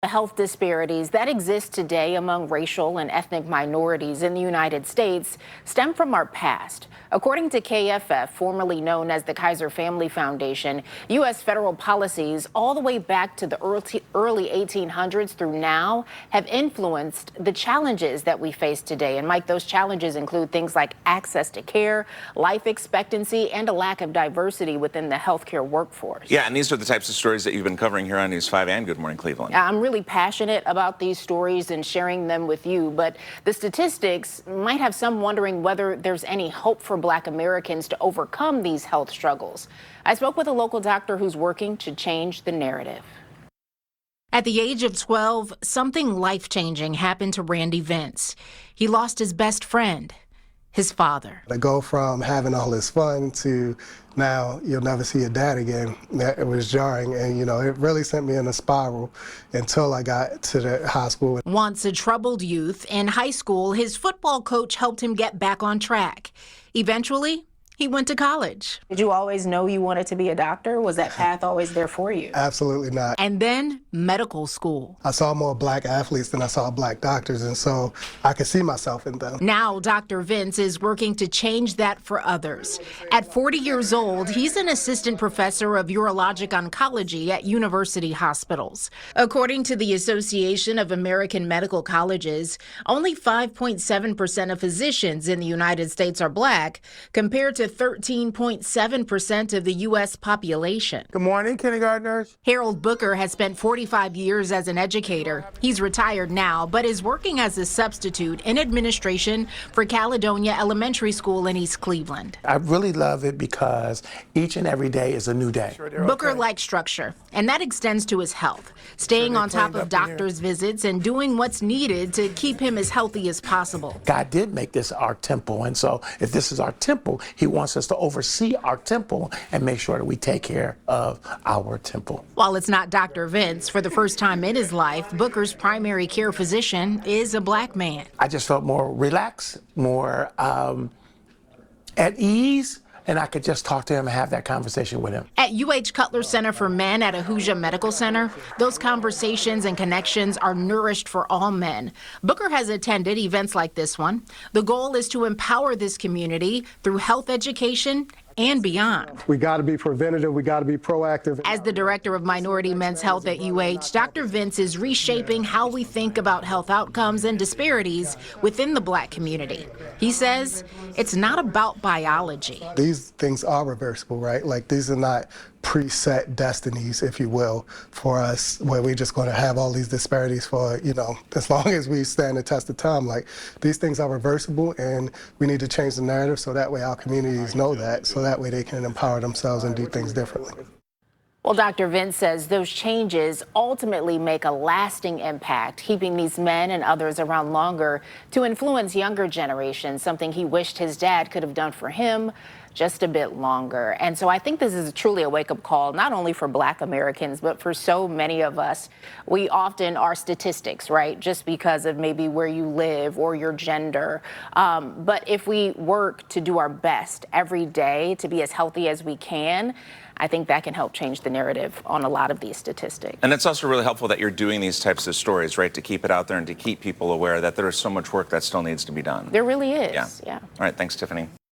The health disparities that exist today among racial and ethnic minorities in the United States stem from our past. According to KFF, formerly known as the Kaiser Family Foundation, U.S. federal policies all the way back to the early 1800s through now have influenced the challenges that we face today. And Mike, those challenges include things like access to care, life expectancy, and a lack of diversity within the healthcare workforce. Yeah, and these are the types of stories that you've been covering here on News 5 and Good Morning Cleveland. I'm really passionate about these stories and sharing them with you, but the statistics might have some wondering whether there's any hope for Black Americans to overcome these health struggles. I spoke with a local doctor who's working to change the narrative. At the age of 12, something life-changing happened to Randy Vince. He lost his best friend, his father. To go from having all this fun to now you'll never see your dad again, it was jarring, and it really sent me in a spiral until I got to the high school. Once a troubled youth, in high school, his football coach helped him get back on track. Eventually, he went to college. Did you always know you wanted to be a doctor? Was that path always there for you? Absolutely not. And then medical school. I saw more Black athletes than I saw Black doctors, and so I could see myself in them. Now, Dr. Vince is working to change that for others. At 40 years old, he's an assistant professor of urologic oncology at university hospitals. According to the Association of American Medical Colleges, only 5.7% of physicians in the United States are Black, compared to 13.7% of the U.S. population. Good morning, kindergartners. Harold Booker has spent 45 years as an educator. He's retired now, but is working as a substitute in administration for Caledonia Elementary School in East Cleveland. I really love it because each and every day is a new day. Booker likes structure, and that extends to his health, staying on top of doctor's visits and doing what's needed to keep him as healthy as possible. God did make this our temple, and so if this is our temple, He wants us to oversee our temple and make sure that we take care of our temple. While it's not Dr. Vince, for the first time in his life, Booker's primary care physician is a Black man. I just felt more relaxed, more at ease, and I could just talk to him and have that conversation with him. At UH Cutler Center for Men at Ahuja Medical Center, those conversations and connections are nourished for all men. Booker has attended events like this one. The goal is to empower this community through health education and beyond. We got to be preventative. We got to be proactive. As the director of Minority Men's Health at UH, Dr. Vince is reshaping how we think about health outcomes and disparities within the Black community. He says it's not about biology. These things are reversible, right? Like, these are not preset destinies, if you will, for us, where we're just going to have all these disparities for, as long as we stand the test of time. Like, these things are reversible, and we need to change the narrative so that way our communities know that, so that way they can empower themselves and do things differently. Well, Dr. Vince says those changes ultimately make a lasting impact, keeping these men and others around longer to influence younger generations, something he wished his dad could have done for him just a bit longer. And so I think this is truly a wake-up call, not only for Black Americans, but for so many of us. We often are statistics, right? Just because of maybe where you live or your gender. But if we work to do our best every day to be as healthy as we can, I think that can help change the narrative on a lot of these statistics. And it's also really helpful that you're doing these types of stories, right, to keep it out there and to keep people aware that there is so much work that still needs to be done. There really is. Yeah. All right, thanks, Tiffany.